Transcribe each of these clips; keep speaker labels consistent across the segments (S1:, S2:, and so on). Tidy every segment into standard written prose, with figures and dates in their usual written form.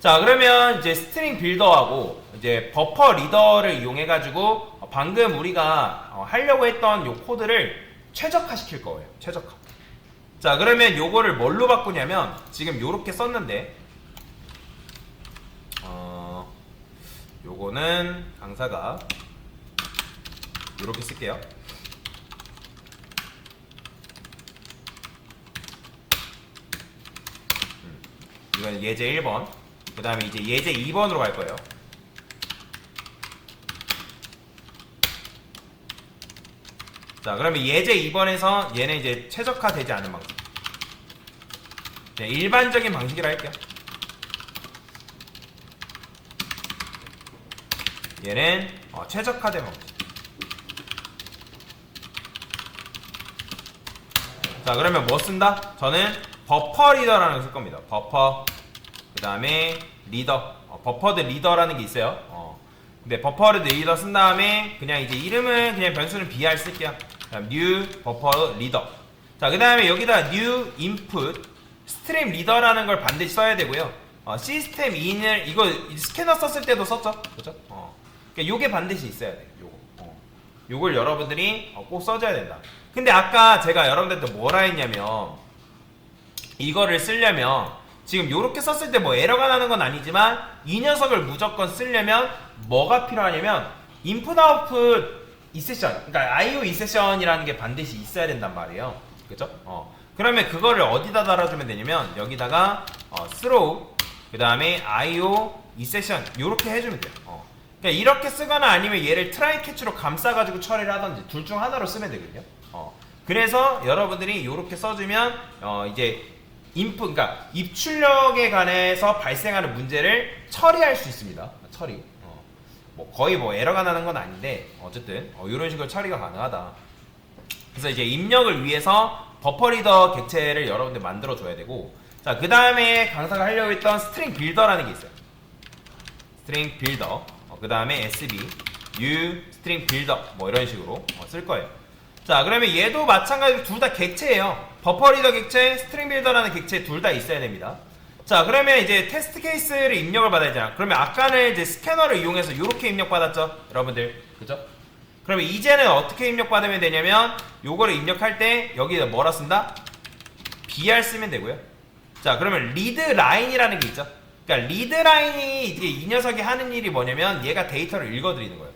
S1: 자, 그러면 이제 스트링 빌더하고 이제 버퍼 리더를 이용해가지고 방금 우리가 하려고 했던 요 코드를 최적화 시킬 거예요. 최적화. 자, 그러면 요거를 뭘로 바꾸냐면 지금 요렇게 썼는데 요거는 강사가 요렇게 쓸게요. 이건 예제 1번, 그 다음에 이제 예제 2번으로 갈 거예요. 자, 그러면 예제 2번에서 얘는 이제 최적화되지 않은 방식. 네, 일반적인 방식이라 할게요. 얘는 최적화된 방식. 자, 그러면 뭐 쓴다? 저는 버퍼 리더라는 걸 쓸 겁니다. 버퍼, 그 다음에 리더. 버퍼드 리더라는 게 있어요. 근데 버퍼드 리더 쓴 다음에 그냥 이제 이름은 그냥 변수는 br 쓸게요. 그다음 new 버퍼 리더. 자, 그 다음에 여기다 new input 스트림 리더라는 걸 반드시 써야 되고요. 시스템 인을 이거 스캐너 썼을 때도 썼죠, 그죠? 그러니까 요게 반드시 있어야 돼. 요걸 여러분들이 꼭 써줘야 된다. 근데 아까 제가 여러분들한테 뭐라 했냐면 이거를 쓰려면 지금 요렇게 썼을 때 뭐 에러가 나는 건 아니지만 이 녀석을 무조건 쓰려면 뭐가 필요하냐면 인풋 아웃풋 이세션, 그러니까 IO 이세션이라는 게 반드시 있어야 된단 말이에요. 그죠? 그러면 그거를 어디다 달아주면 되냐면 여기다가 throw 그 다음에 IO 이세션 요렇게 해주면 돼요. 그러니까 이렇게 쓰거나 아니면 얘를 트라이 캐치로 감싸가지고 처리를 하던지 둘 중 하나로 쓰면 되거든요. 그래서 여러분들이 요렇게 써주면 이제 인풋, 그러니까 입출력에 관해서 발생하는 문제를 처리할 수 있습니다. 처리. 뭐 거의 뭐 에러가 나는 건 아닌데 어쨌든 이런 식으로 처리가 가능하다. 그래서 이제 입력을 위해서 버퍼 리더 객체를 여러분들 만들어 줘야 되고, 자, 그 다음에 강사가 하려고 했던 스트링 빌더라는 게 있어요. 스트링 빌더. 그 다음에 SB, U 스트링 빌더 뭐 이런 식으로 쓸 거예요. 자, 그러면 얘도 마찬가지로 둘 다 객체예요. 버퍼 리더 객체, 스트링 빌더라는 객체 둘 다 있어야 됩니다. 자, 그러면 이제 테스트 케이스를 입력을 받아야 되잖아. 그러면 아까는 이제 스캐너를 이용해서 이렇게 입력 받았죠, 여러분들, 그죠? 그러면 이제는 어떻게 입력 받으면 되냐면 요거를 입력할 때 여기다 뭐라 쓴다? BR 쓰면 되고요. 자, 그러면 리드 라인이라는 게 있죠. 그러니까 리드 라인이 이제 이 녀석이 하는 일이 뭐냐면 얘가 데이터를 읽어드리는 거예요.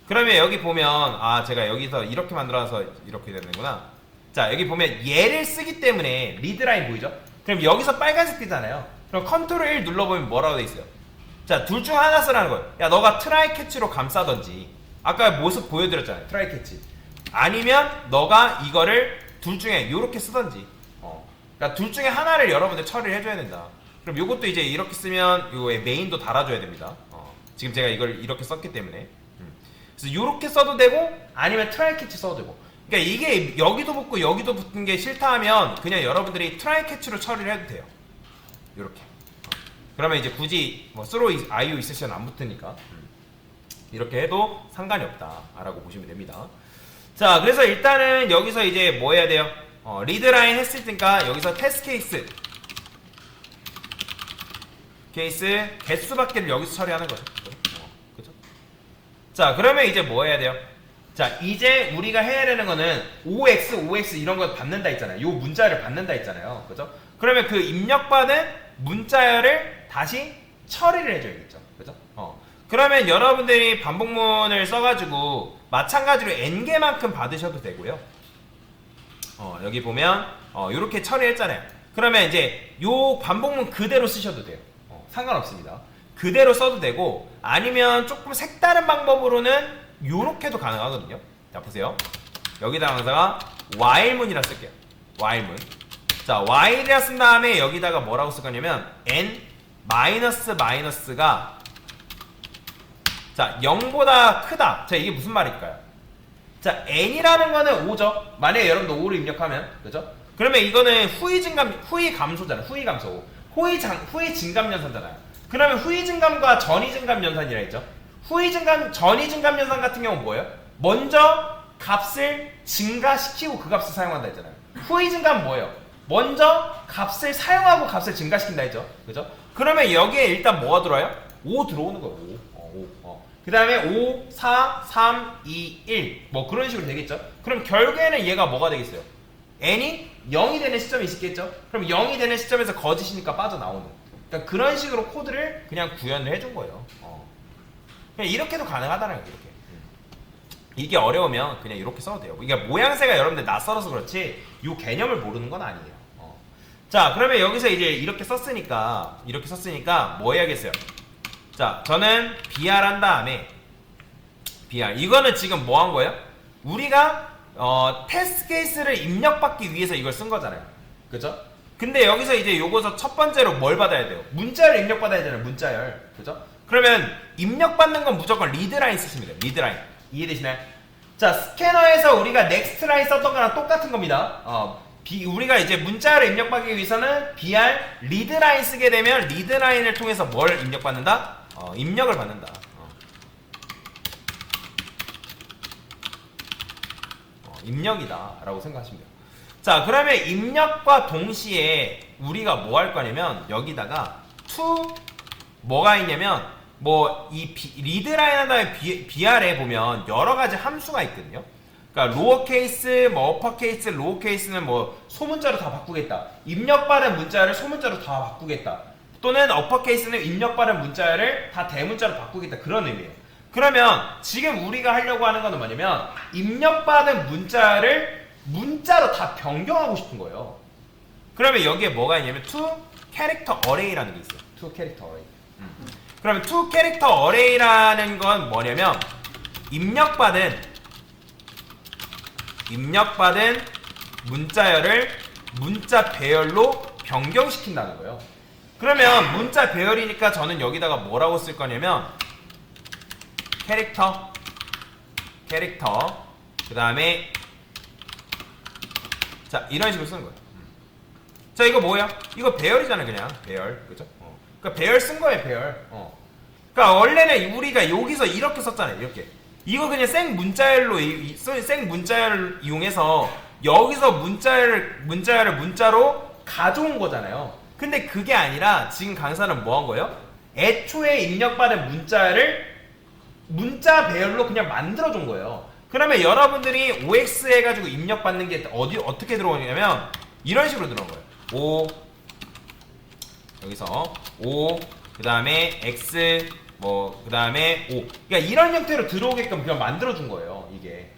S1: 그러면 여기 보면 제가 여기서 이렇게 만들어서 이렇게 되는구나. 자, 여기 보면 얘를 쓰기 때문에 리드 라인 보이죠? 그럼 여기서 빨간색 뜨잖아요. 그럼 컨트롤 1 눌러보면 뭐라고 돼 있어요? 자, 둘 중 하나 쓰라는 거예요. 야, 너가 트라이 캐치로 감싸던지, 아까 모습 보여드렸잖아요, 트라이 캐치. 아니면 너가 이거를 둘 중에 요렇게 쓰던지. 그러니까 둘 중에 하나를 여러분들 처리를 해줘야 된다. 그럼 요것도 이제 이렇게 쓰면 요의 메인도 달아줘야 됩니다. 지금 제가 이걸 이렇게 썼기 때문에. 그래서 요렇게 써도 되고 아니면 트라이 캐치 써도 되고. 그러니까 이게 여기도 붙고 여기도 붙은 게 싫다 하면 그냥 여러분들이 트라이 캐치로 처리를 해도 돼요. 요렇게. 그러면 이제 굳이 뭐 throw IO exception 안 붙으니까 이렇게 해도 상관이 없다라고 보시면 됩니다. 자, 그래서 일단은 여기서 이제 뭐 해야 돼요? 리드라인 했을 테니까 여기서 테스트 케이스 개수밖에를 여기서 처리하는 거죠. 그죠? 자, 그러면 이제 뭐 해야 돼요? 자, 이제 우리가 해야 되는 거는 OX 이런 거 받는다 했잖아요. 요 문자열을 받는다 했잖아요. 그죠? 그러면 그 입력받은 문자열을 다시 처리를 해줘야겠죠. 그죠? 그러면 여러분들이 반복문을 써가지고 마찬가지로 n개만큼 받으셔도 되고요. 여기 보면 요렇게 처리했잖아요. 그러면 이제 요 반복문 그대로 쓰셔도 돼요. 상관없습니다. 그대로 써도 되고 아니면 조금 색다른 방법으로는 요렇게도 가능하거든요. 자, 보세요. 여기다 강사가 while문이라 쓸게요. while문. 자, while이라 쓴 다음에 여기다가 뭐라고 쓸 거냐면 n 마이너스가 자 0보다 크다. 자, 이게 무슨 말일까요? 자, n이라는 거는 5죠. 만약에 여러분도 5를 입력하면, 그죠? 그러면 이거는 후위 감소잖아. 후위 감소. 후위 증감 연산잖아요. 그러면 후위 증감과 전위 증감 연산이라 했죠. 전위 증감 연산 같은 경우는 뭐예요? 먼저 값을 증가시키고 그 값을 사용한다 했잖아요. 후위 증감은 뭐예요? 먼저 값을 사용하고 값을 증가시킨다 했죠. 그죠? 그러면 여기에 일단 뭐가 들어와요? 5 들어오는 거예요. 5. 그 다음에 5, 4, 3, 2, 1. 뭐 그런 식으로 되겠죠? 그럼 결국에는 얘가 뭐가 되겠어요? n이 0이 되는 시점이 있겠죠? 그럼 0이 되는 시점에서 거짓이니까 빠져나오는. 그러니까 그런 식으로 코드를 그냥 구현을 해준 거예요. 그냥 이렇게도 가능하다는 거예요. 이렇게. 이게 어려우면 그냥 이렇게 써도 돼요. 이게 모양새가 여러분들 낯설어서 그렇지 이 개념을 모르는 건 아니에요. 자, 그러면 여기서 이제 이렇게 썼으니까 뭐 해야겠어요? 자, 저는 BR 한 다음에 BR 이거는 지금 뭐 한 거예요? 우리가 테스트 케이스를 입력받기 위해서 이걸 쓴 거잖아요. 그죠? 근데 여기서 이제 요거서 첫 번째로 뭘 받아야 돼요? 문자열 입력받아야 되잖아요. 문자열. 그죠? 그러면 입력받는 건 무조건 리드라인 쓰시면 돼요. 리드라인. 이해되시나요? 자, 스캐너에서 우리가 넥스트 라인 썼던 거랑 똑같은 겁니다. 우리가 이제 문자열을 입력받기 위해서는 BR 리드라인 쓰게 되면 리드라인을 통해서 뭘 입력받는다? 입력을 받는다. 입력이다 라고 생각하시면 돼요. 자, 그러면 입력과 동시에 우리가 뭐 할 거냐면 여기다가 to 뭐가 있냐면 뭐 이 리드라인 한 다음에 BR에 보면 여러 가지 함수가 있거든요. 그러니까 로어 케이스, 뭐 어퍼 케이스, 로어 케이스는 뭐 소문자로 다 바꾸겠다. 입력받은 문자를 소문자로 다 바꾸겠다. 또는 어퍼 케이스는 입력받은 문자를 다 대문자로 바꾸겠다. 그런 의미예요. 그러면 지금 우리가 하려고 하는 거는 뭐냐면 입력받은 문자를 문자로 다 변경하고 싶은 거예요. 그러면 여기에 뭐가 있냐면 to character array라는 게 있어요. to character array. 그러면 to character array라는 건 뭐냐면 입력받은 문자열을 문자 배열로 변경시킨다는 거예요. 그러면 문자 배열이니까 저는 여기다가 뭐라고 쓸 거냐면 캐릭터 그 다음에 자 이런 식으로 쓰는 거예요. 자 이거 뭐야? 이거 배열이잖아요. 그냥 배열. 그죠? 그러니까 배열 쓴 거예요. 배열. 그러니까 원래는 우리가 여기서 이렇게 썼잖아요. 이렇게 이거 그냥 생 문자열로 이용해서 여기서 문자열을 문자로 가져온 거잖아요. 근데 그게 아니라 지금 강사는 뭐 한 거예요? 애초에 입력받은 문자를 문자 배열로 그냥 만들어준 거예요. 그러면 여러분들이 OX 해가지고 입력받는 게 어떻게 들어오냐면 이런 식으로 들어온 거예요. O 여기서 O 그 다음에 X 뭐 그 다음에 O 그러니까 이런 형태로 들어오게끔 그냥 만들어준 거예요. 이게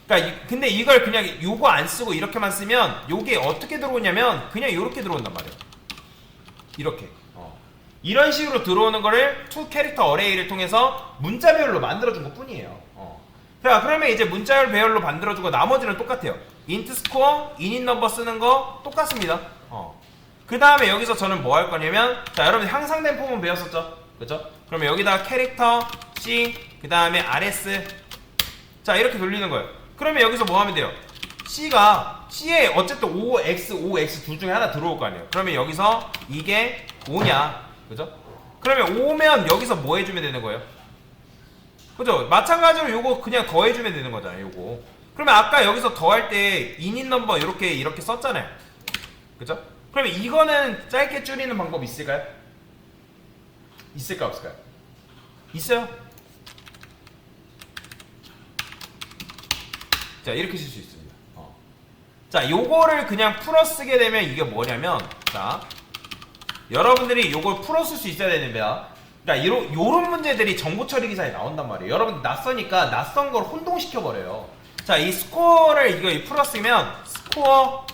S1: 그러니까 근데 이걸 그냥 요거 안 쓰고 이렇게만 쓰면 요게 어떻게 들어오냐면 그냥 이렇게 들어온단 말이에요. 이렇게 이런 식으로 들어오는 거를 to character array를 통해서 문자 배열로 만들어준 것 뿐이에요. 자, 그러면 이제 문자열 배열로 만들어주고 나머지는 똑같아요. int score, init number 쓰는 거 똑같습니다. 그 다음에 여기서 저는 뭐 할 거냐면 자, 여러분 향상된 폼은 배웠었죠? 그죠? 그러면 여기다가 캐릭터 C 그 다음에 RS 자 이렇게 돌리는 거예요. 그러면 여기서 뭐 하면 돼요? C에 어쨌든 OX, OX 둘 중에 하나 들어올 거 아니에요. 그러면 여기서 이게 5냐 그죠? 그러면 5면 여기서 뭐 해주면 되는 거예요? 그죠? 마찬가지로 요거 그냥 더해주면 되는 거잖아요. 요거 그러면 아까 여기서 더할 때 init number 이렇게 썼잖아요. 그죠? 그러면 이거는 짧게 줄이는 방법 있을까요? 있을까 없을까요? 있어요? 자 이렇게 쓸 수 있습니다. 자 요거를 그냥 풀어 쓰게 되면 이게 뭐냐면 자 여러분들이 요걸 풀어 쓸 수 있어야 됩니다. 그러니까 요런 문제들이 정보 처리 기사에 나온단 말이에요. 여러분들 낯서니까 낯선 걸 혼동시켜 버려요. 자 이 스코어를 이거 풀어 쓰면 스코어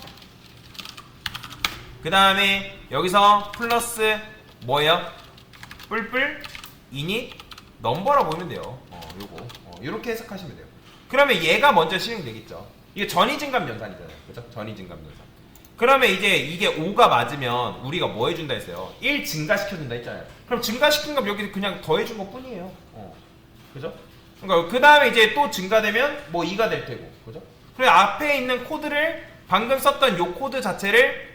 S1: 그 다음에 여기서 플러스 뭐예요? 뿔뿔 init 넘버라고 보면 돼요. 요거 요렇게 해석하시면 돼요. 그러면 얘가 먼저 실행되겠죠. 이게 전이증감 연산이잖아요. 그죠? 전이증감 연산. 그러면 이제 이게 5가 맞으면 우리가 뭐 해준다 했어요? 1 증가시켜준다 했잖아요. 그럼 증가시킨 거 여기 그냥 더해준 것 뿐이에요. 그죠? 그러니까 그 다음에 이제 또 증가되면 뭐 2가 될 테고. 그죠? 그리고 앞에 있는 코드를 방금 썼던 요 코드 자체를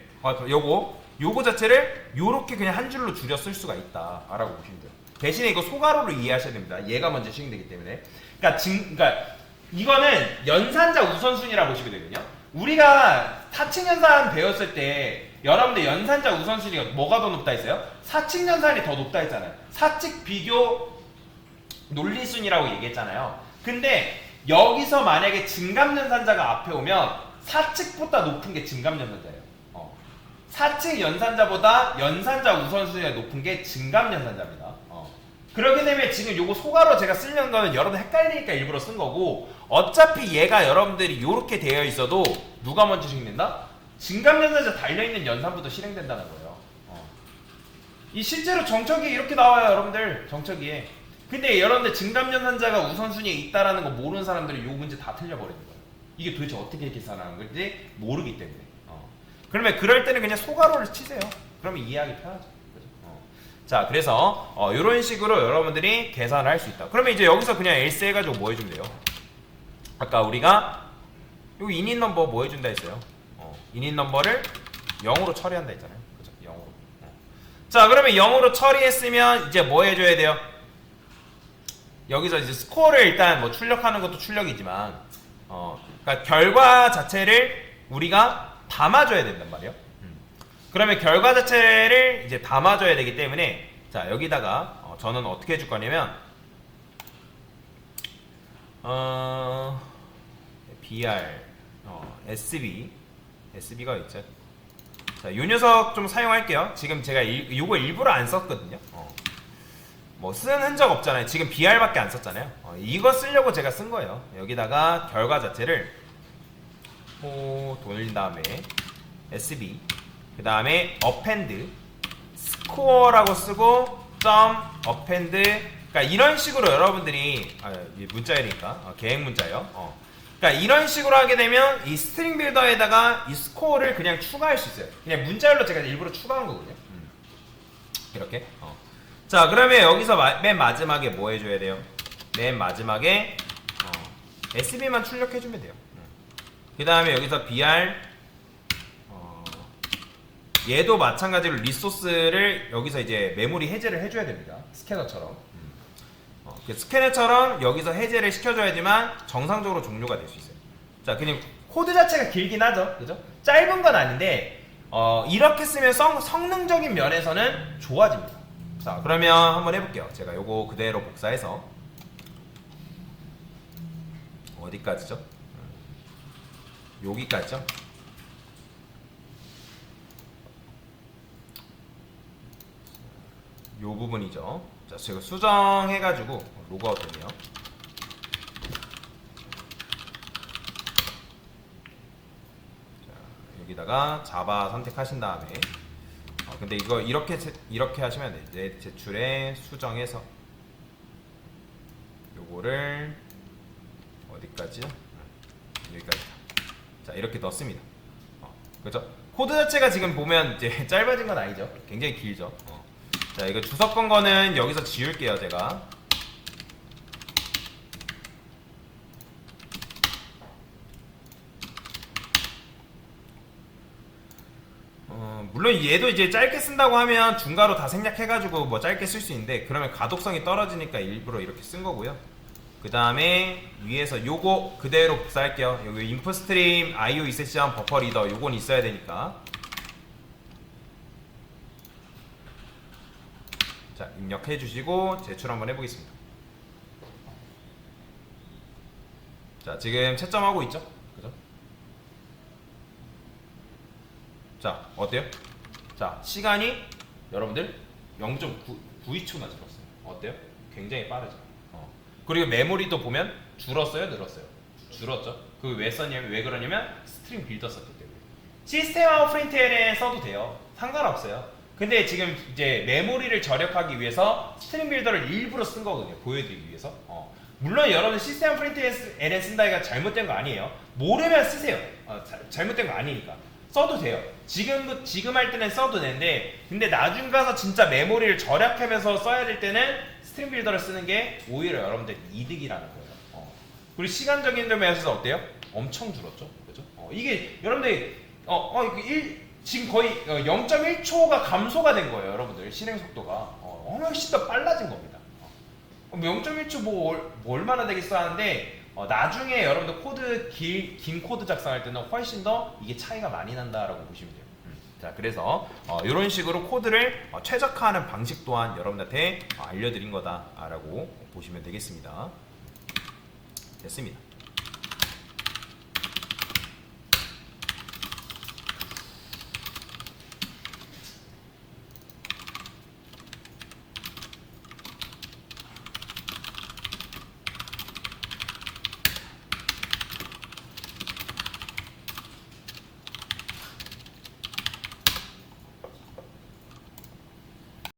S1: 요거 자체를 요렇게 그냥 한 줄로 줄여 쓸 수가 있다 라고 보시면 돼요. 대신에 이거 소가로로 이해하셔야 됩니다. 얘가 먼저 실행되기 때문에. 그러니까 이거는 연산자 우선순위라고 보시면 되거든요. 우리가 사칙 연산 배웠을 때 여러분들 연산자 우선순위가 뭐가 더 높다 했어요? 사칙 연산이 더 높다 했잖아요. 사칙 비교 논리순이라고 얘기했잖아요. 근데 여기서 만약에 증감연산자가 앞에 오면 사칙보다 높은 게 증감연산자예요. 사칙 연산자보다 연산자 우선순위가 높은 게 증감연산자입니다. 그러게 되면 지금 요거 소가로 제가 쓰려는 거는 여러분 헷갈리니까 일부러 쓴 거고, 어차피 얘가 여러분들이 요렇게 되어 있어도 누가 먼저 실행된다? 증감연산자 달려있는 연산부터 실행된다는 거예요. 이 실제로 정척이 이렇게 나와요, 여러분들. 정척이. 근데 여러분들 증감연산자가 우선순위에 있다라는 거 모르는 사람들이 요 문제 다 틀려버리는 거예요. 이게 도대체 어떻게 계산하는 건지 모르기 때문에. 그러면 그럴 때는 그냥 소가로를 치세요. 그러면 이해하기 편하죠. 자, 그래서 이런 식으로 여러분들이 계산을 할 수 있다. 그러면 이제 여기서 그냥 else 해가지고 뭐 해주면 돼요? 아까 우리가 요 init 넘버 뭐 해준다 했어요? init 넘버를 0으로 처리한다 했잖아요. 그죠? 0으로. 자, 그러면 0으로 처리했으면 이제 뭐 해줘야 돼요? 여기서 이제 스코어를 일단 뭐 출력하는 것도 출력이지만, 그러니까 결과 자체를 우리가 담아줘야 된단 말이에요. 그러면 결과 자체를 이제 담아줘야 되기 때문에, 자, 여기다가 저는 어떻게 해줄 거냐면 BR SB가 있죠. 자, 이 녀석 좀 사용할게요. 지금 제가 이거 일부러 안 썼거든요. 뭐 쓴 흔적 없잖아요. 지금 BR밖에 안 썼잖아요. 이거 쓰려고 제가 쓴 거예요. 여기다가 결과 자체를 돌린 다음에 SB, 그 다음에 append 스코어라고 쓰고 점 append, 그러니까 이런 식으로 여러분들이 문자이니까 계획 문자예요. 그러니까 이런 식으로 하게 되면 이 스트링 빌더에다가 이 스코어를 그냥 추가할 수 있어요. 그냥 문자열로 제가 일부러 추가한 거거든요. 이렇게. 자, 그러면 여기서 맨 마지막에 뭐 해줘야 돼요? 맨 마지막에 SB만 출력해주면 돼요. 그 다음에 여기서 BR, 얘도 마찬가지로 리소스를 여기서 이제 메모리 해제를 해줘야 됩니다. 스캐너처럼. 스캐너처럼 여기서 해제를 시켜줘야지만 정상적으로 종료가 될 수 있어요. 자, 그냥 코드 자체가 길긴 하죠. 그죠? 짧은 건 아닌데, 이렇게 쓰면 성능적인 면에서는 좋아집니다. 자, 그러면 한번 해볼게요. 제가 요거 그대로 복사해서 어디까지죠? 여기까지죠? 요 부분이죠. 자, 제가 수정해가지고 로그아웃 되네요. 자, 여기다가 자바 선택하신 다음에, 근데 이거 이렇게 하시면 돼요. 이제 제출에 수정해서 요거를 어디까지요? 여기까지. 자, 이렇게 넣습니다. 그렇죠? 코드 자체가 지금 보면 이제 짧아진 건 아니죠. 굉장히 길죠. 자, 이거 주석 건 거는 여기서 지울게요, 제가. 물론 얘도 이제 짧게 쓴다고 하면 중괄호 다 생략해가지고 뭐 짧게 쓸 수 있는데, 그러면 가독성이 떨어지니까 일부러 이렇게 쓴 거고요. 그 다음에 위에서 요거 그대로 복사할게요. 여기 인풋스트림 IO 이세션 버퍼 리더 요건 있어야 되니까. 자, 입력해 주시고 제출 한번 해보겠습니다. 자, 지금 채점하고 있죠? 그죠? 자, 어때요? 자, 시간이 여러분들 0.92초나 줄었어요. 어때요? 굉장히 빠르죠? 그리고 메모리도 보면 줄었어요? 늘었어요? 줄었죠? 그 왜 썼냐면, 왜 그러냐면 스트링 빌더 썼기 때문에. 시스템하고 프린트L에 써도 돼요. 상관없어요. 근데 지금 이제 메모리를 절약하기 위해서 스트링 빌더를 일부러 쓴 거거든요. 보여드리기 위해서. 물론 여러분 시스템 프린트L에 쓴다가 잘못된 거 아니에요. 모르면 쓰세요. 잘못된 거 아니니까. 써도 돼요. 지금 할 때는 써도 되는데, 근데 나중 가서 진짜 메모리를 절약하면서 써야 될 때는 스트링 빌더를 쓰는 게 오히려 여러분들 이득이라는 거예요. 그리고 시간적인 점에서 어때요? 엄청 줄었죠. 그죠? 이게 여러분들 지금 거의 0.1초가 감소가 된 거예요. 여러분들 실행 속도가 훨씬 더 빨라진 겁니다. 0.1초 뭐 얼마나 되겠어 하는데, 나중에 여러분들 긴 코드 작성할 때는 훨씬 더 이게 차이가 많이 난다라고 보시면 돼요. 자, 그래서 이런 식으로 코드를 최적화하는 방식 또한 여러분들한테 알려드린 거다라고 보시면 되겠습니다. 됐습니다.